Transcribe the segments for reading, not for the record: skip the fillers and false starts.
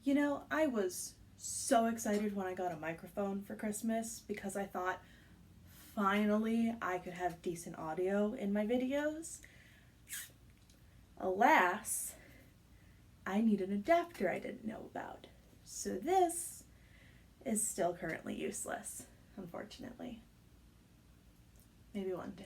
You know, I was so excited when I got a microphone for Christmas because I thought finally I could have decent audio in my videos. Alas, I need an adapter I didn't know about. So this is still currently useless, unfortunately. Maybe one day.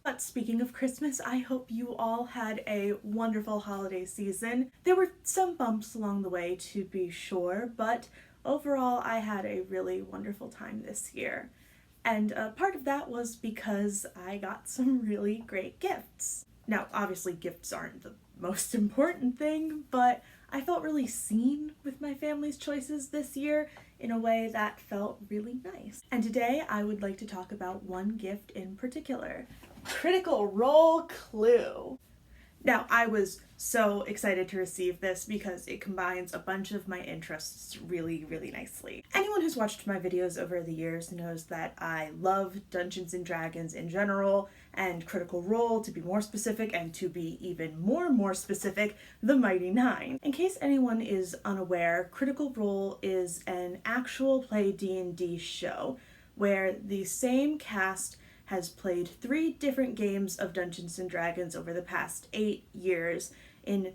But speaking of Christmas, I hope you all had a wonderful holiday season. There were some bumps along the way, to be sure, but overall I had a really wonderful time this year. And part of that was because I got some really great gifts. Now, obviously gifts aren't the most important thing, but I felt really seen with my family's choices this year in a way that felt really nice. And today I would like to talk about one gift in particular. Critical Role Clue. Now, I was so excited to receive this because it combines a bunch of my interests really, really nicely. Anyone who's watched my videos over the years knows that I love Dungeons & Dragons in general, and Critical Role, to be more specific, and to be even more specific, the Mighty Nine. In case anyone is unaware, Critical Role is an actual play D&D show where the same cast has played 3 different games of Dungeons & Dragons over the past 8 years in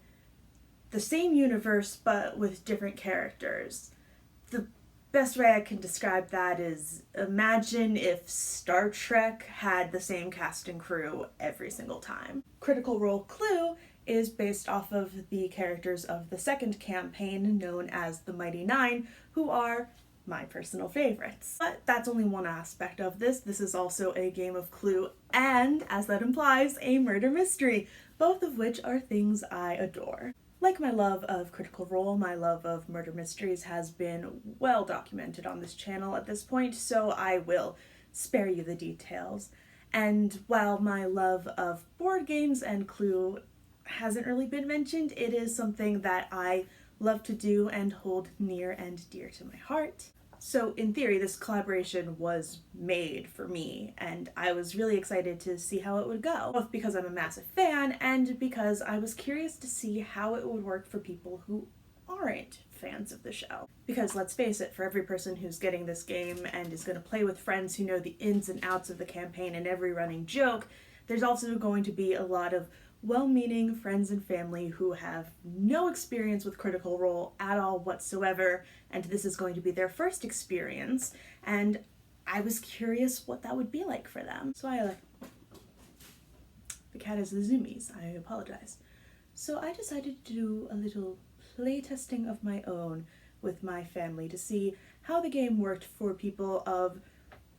the same universe but with different characters. The best way I can describe that is imagine if Star Trek had the same cast and crew every single time. Critical Role Clue is based off of the characters of the second campaign known as the Mighty Nine, who are my personal favorites. But that's only one aspect of this. This is also a game of Clue and, as that implies, a murder mystery, both of which are things I adore. Like my love of Critical Role, my love of murder mysteries has been well documented on this channel at this point, so I will spare you the details. And while my love of board games and Clue hasn't really been mentioned, it is something that I love to do and hold near and dear to my heart. So in theory, this collaboration was made for me, and I was really excited to see how it would go, both because I'm a massive fan and because I was curious to see how it would work for people who aren't fans of the show. Because let's face it, for every person who's getting this game and is going to play with friends who know the ins and outs of the campaign and every running joke, there's also going to be a lot of well-meaning friends and family who have no experience with Critical Role at all whatsoever, and this is going to be their first experience, and I was curious what that would be like for them. So the cat is the zoomies, I apologize. So I decided to do a little playtesting of my own with my family to see how the game worked for people of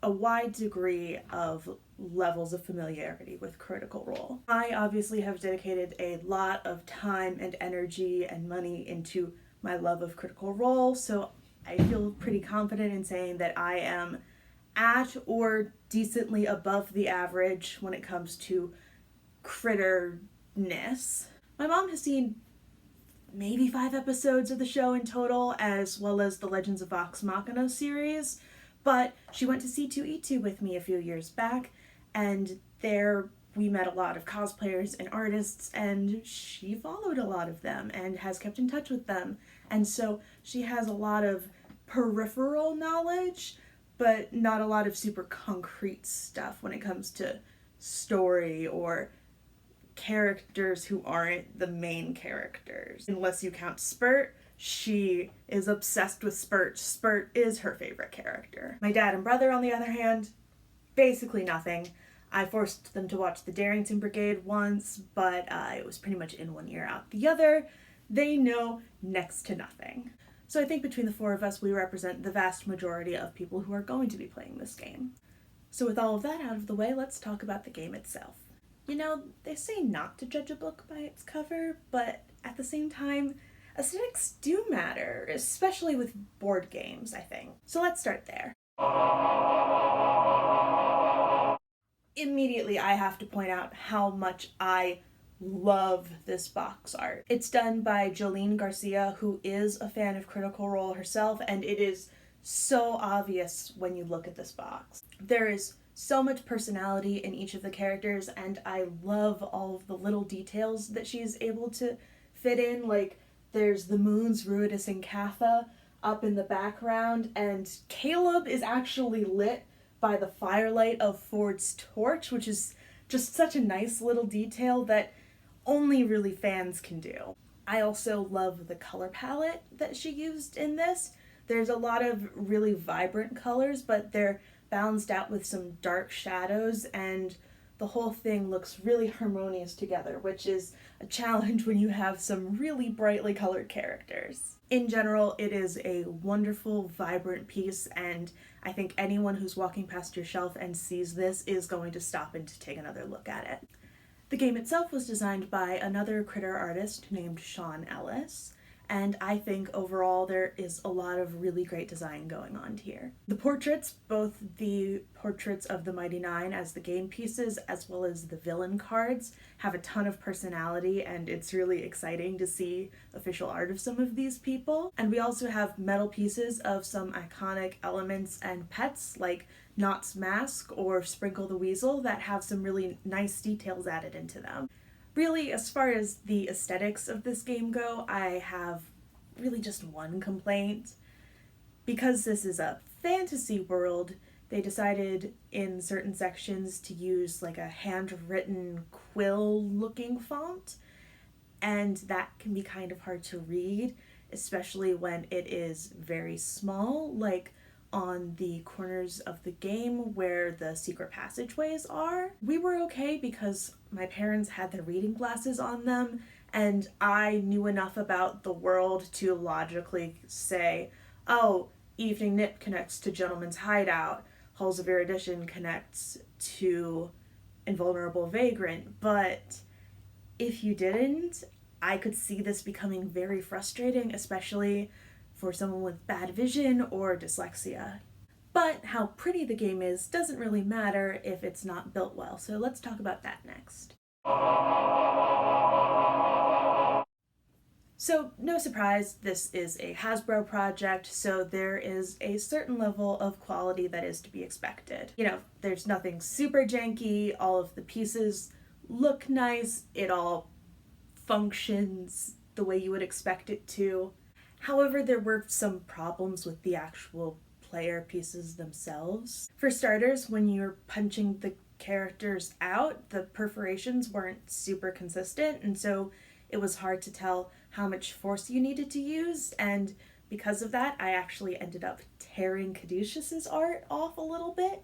a wide degree of levels of familiarity with Critical Role. I obviously have dedicated a lot of time and energy and money into my love of Critical Role, so I feel pretty confident in saying that I am at or decently above the average when it comes to critterness. My mom has seen maybe 5 episodes of the show in total, as well as the Legends of Vox Machina series, but she went to C2E2 with me a few years back, and there we met a lot of cosplayers and artists, and she followed a lot of them and has kept in touch with them. And so she has a lot of peripheral knowledge, but not a lot of super concrete stuff when it comes to story or characters who aren't the main characters. Unless you count Spurt, she is obsessed with Spurt. Spurt is her favorite character. My dad and brother, on the other hand, basically nothing. I forced them to watch the Darrington Brigade once, but it was pretty much in one ear, out the other. They know next to nothing. So I think between the 4 of us, we represent the vast majority of people who are going to be playing this game. So with all of that out of the way, let's talk about the game itself. You know, they say not to judge a book by its cover, but at the same time, aesthetics do matter, especially with board games, I think. So let's start there. Immediately, I have to point out how much I love this box art. It's done by Jolene Garcia, who is a fan of Critical Role herself, and it is so obvious when you look at this box. There is so much personality in each of the characters, and I love all of the little details that she's able to fit in, like There's the moons Ruidus and Katha up in the background, and Caleb is actually lit by the firelight of Ford's torch, which is just such a nice little detail that only really fans can do. I also love the color palette that she used in this. There's a lot of really vibrant colors, but they're balanced out with some dark shadows, and the whole thing looks really harmonious together, which is a challenge when you have some really brightly colored characters. In general, it is a wonderful, vibrant piece, and I think anyone who's walking past your shelf and sees this is going to stop and to take another look at it. The game itself was designed by another critter artist named Sean Ellis, and I think overall there is a lot of really great design going on here. The portraits, both the portraits of the Mighty Nine as the game pieces as well as the villain cards, have a ton of personality, and it's really exciting to see official art of some of these people. And we also have metal pieces of some iconic elements and pets like Knott's mask or Sprinkle the Weasel that have some really nice details added into them. Really, as far as the aesthetics of this game go, I have really just one complaint. Because this is a fantasy world, they decided in certain sections to use like a handwritten quill-looking font, and that can be kind of hard to read, especially when it is very small, like on the corners of the game where the secret passageways are. We were okay because my parents had their reading glasses on them, and I knew enough about the world to logically say, oh, Evening Nip connects to Gentleman's Hideout, Halls of Erudition connects to Invulnerable Vagrant, but if you didn't, I could see this becoming very frustrating, especially for someone with bad vision or dyslexia. But how pretty the game is doesn't really matter if it's not built well, so let's talk about that next. So, no surprise, this is a Hasbro project, so there is a certain level of quality that is to be expected. You know, there's nothing super janky, all of the pieces look nice, it all functions the way you would expect it to. However, there were some problems with the actual player pieces themselves. For starters, when you're punching the characters out, the perforations weren't super consistent, and so it was hard to tell how much force you needed to use, and because of that, I actually ended up tearing Caduceus's art off a little bit,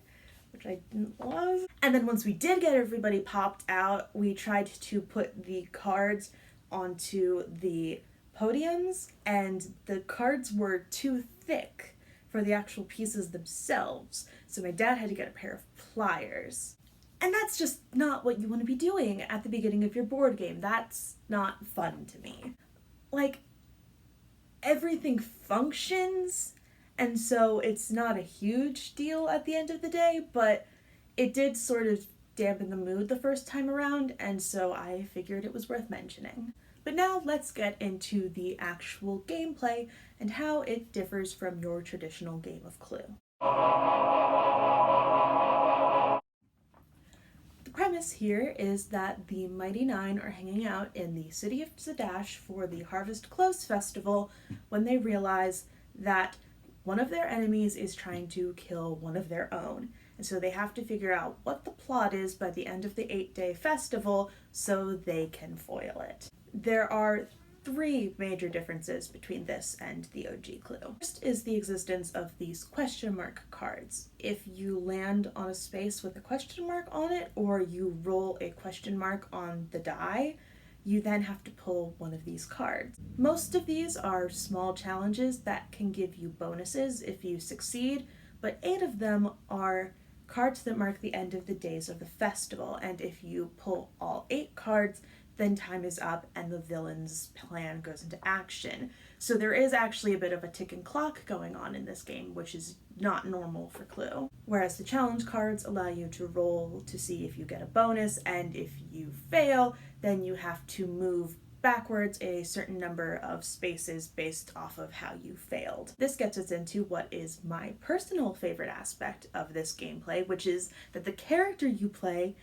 which I didn't love. And then once we did get everybody popped out, we tried to put the cards onto the podiums, and the cards were too thick for the actual pieces themselves, so my dad had to get a pair of pliers. And that's just not what you want to be doing at the beginning of your board game. That's not fun to me. Like, everything functions, and so it's not a huge deal at the end of the day, but it did sort of dampen the mood the first time around, and so I figured it was worth mentioning. But now let's get into the actual gameplay and how it differs from your traditional game of Clue. The premise here is that the Mighty Nine are hanging out in the city of Zadash for the Harvest Close Festival when they realize that one of their enemies is trying to kill one of their own. And so they have to figure out what the plot is by the end of the 8-day festival so they can foil it. There are 3 major differences between this and the OG Clue. First is the existence of these question mark cards. If you land on a space with a question mark on it, or you roll a question mark on the die, you then have to pull one of these cards. Most of these are small challenges that can give you bonuses if you succeed, but 8 of them are cards that mark the end of the days of the festival, and if you pull all 8 cards, then time is up and the villain's plan goes into action. So there is actually a bit of a ticking clock going on in this game, which is not normal for Clue. Whereas the challenge cards allow you to roll to see if you get a bonus, and if you fail, then you have to move backwards a certain number of spaces based off of how you failed. This gets us into what is my personal favorite aspect of this gameplay, which is that the character you play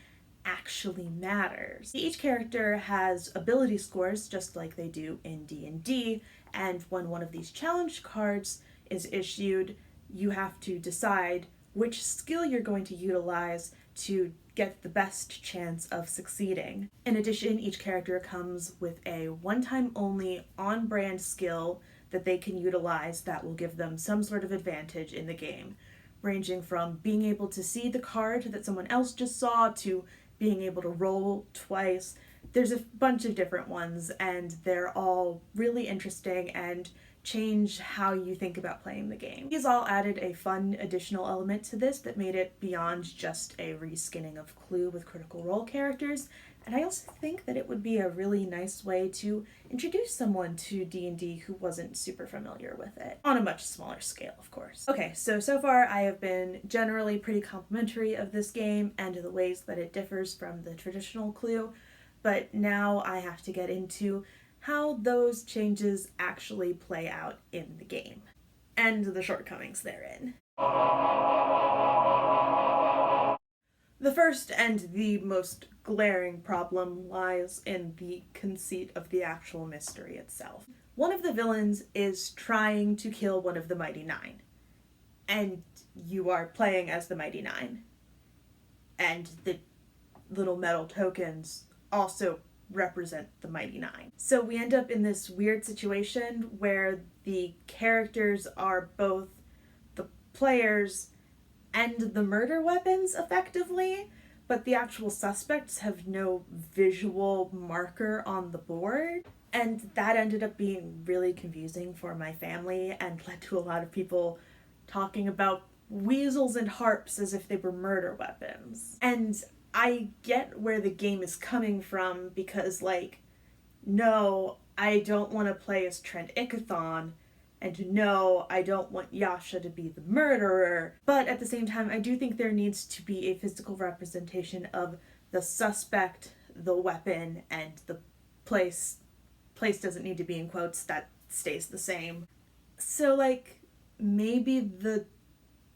actually matters. Each character has ability scores just like they do in D&D, and when one of these challenge cards is issued, you have to decide which skill you're going to utilize to get the best chance of succeeding. In addition, each character comes with a one-time only on-brand skill that they can utilize that will give them some sort of advantage in the game, ranging from being able to see the card that someone else just saw to being able to roll twice. There's a bunch of different ones, and they're all really interesting and change how you think about playing the game. These all added a fun additional element to this that made it beyond just a reskinning of Clue with Critical Role characters, and I also think that it would be a really nice way to introduce someone to D&D who wasn't super familiar with it, on a much smaller scale, of course. Okay, so far I have been generally pretty complimentary of this game and the ways that it differs from the traditional Clue, but now I have to get into how those changes actually play out in the game, and the shortcomings therein. The first and the most glaring problem lies in the conceit of the actual mystery itself. One of the villains is trying to kill one of the Mighty Nine, and you are playing as the Mighty Nine. And the little metal tokens also represent the Mighty Nine. So we end up in this weird situation where the characters are both the players and the murder weapons, effectively, but the actual suspects have no visual marker on the board. And that ended up being really confusing for my family and led to a lot of people talking about weasels and harps as if they were murder weapons. And I get where the game is coming from because, like, no, I don't want to play as Trent Ickathon, and no, I don't want Yasha to be the murderer, but at the same time, I do think there needs to be a physical representation of the suspect, the weapon, and the place. Place doesn't need to be in quotes, that stays the same. So, like, maybe the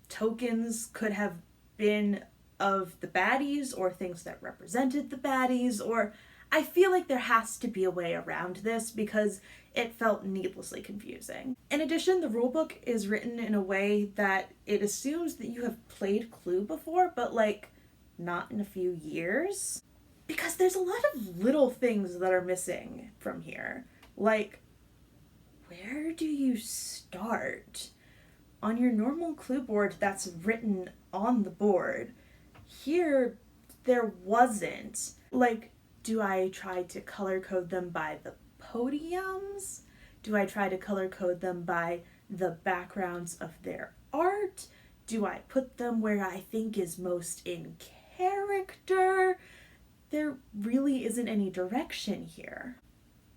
tokens could have been of the baddies or things that represented the baddies, or I feel like there has to be a way around this because it felt needlessly confusing. In addition, the rulebook is written in a way that it assumes that you have played Clue before, but like not in a few years. Because there's a lot of little things that are missing from here. Like, where do you start? On your normal Clue board that's written on the board, here there wasn't. Like, do I try to color code them by the podiums? Do I try to color code them by the backgrounds of their art? Do I put them where I think is most in character? There really isn't any direction here.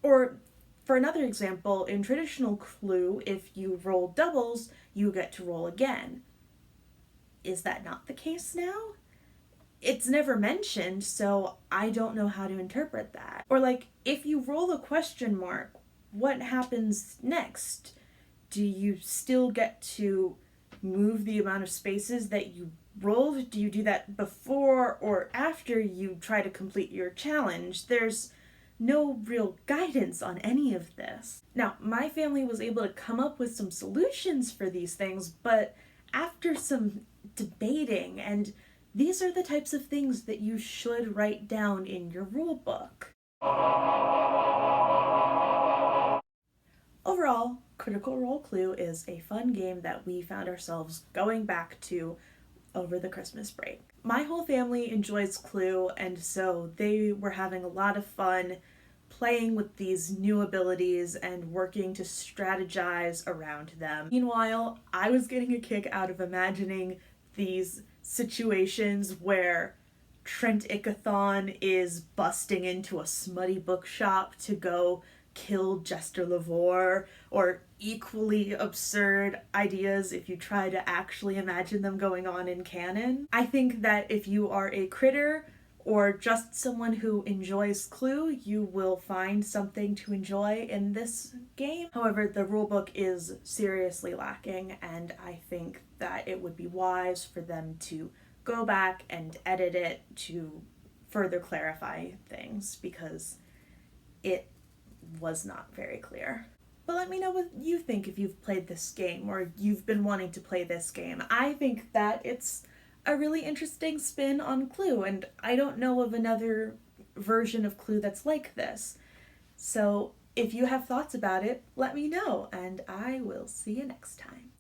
Or, for another example, in traditional Clue, if you roll doubles, you get to roll again. Is that not the case now? It's never mentioned, so I don't know how to interpret that. Or like, if you roll a question mark, what happens next? Do you still get to move the amount of spaces that you rolled? Do you do that before or after you try to complete your challenge? There's no real guidance on any of this. Now, my family was able to come up with some solutions for these things, but after some debating, and these are the types of things that you should write down in your rule book. Overall, Critical Role Clue is a fun game that we found ourselves going back to over the Christmas break. My whole family enjoys Clue, and so they were having a lot of fun playing with these new abilities and working to strategize around them. Meanwhile, I was getting a kick out of imagining these situations where Trent Ickathon is busting into a smutty bookshop to go kill Jester Lavore, or equally absurd ideas if you try to actually imagine them going on in canon. I think that if you are a critter or just someone who enjoys Clue, you will find something to enjoy in this game. However, the rulebook is seriously lacking, and I think that it would be wise for them to go back and edit it to further clarify things because it was not very clear. But let me know what you think if you've played this game or you've been wanting to play this game. I think that it's a really interesting spin on Clue, and I don't know of another version of Clue that's like this. So if you have thoughts about it, let me know, and I will see you next time.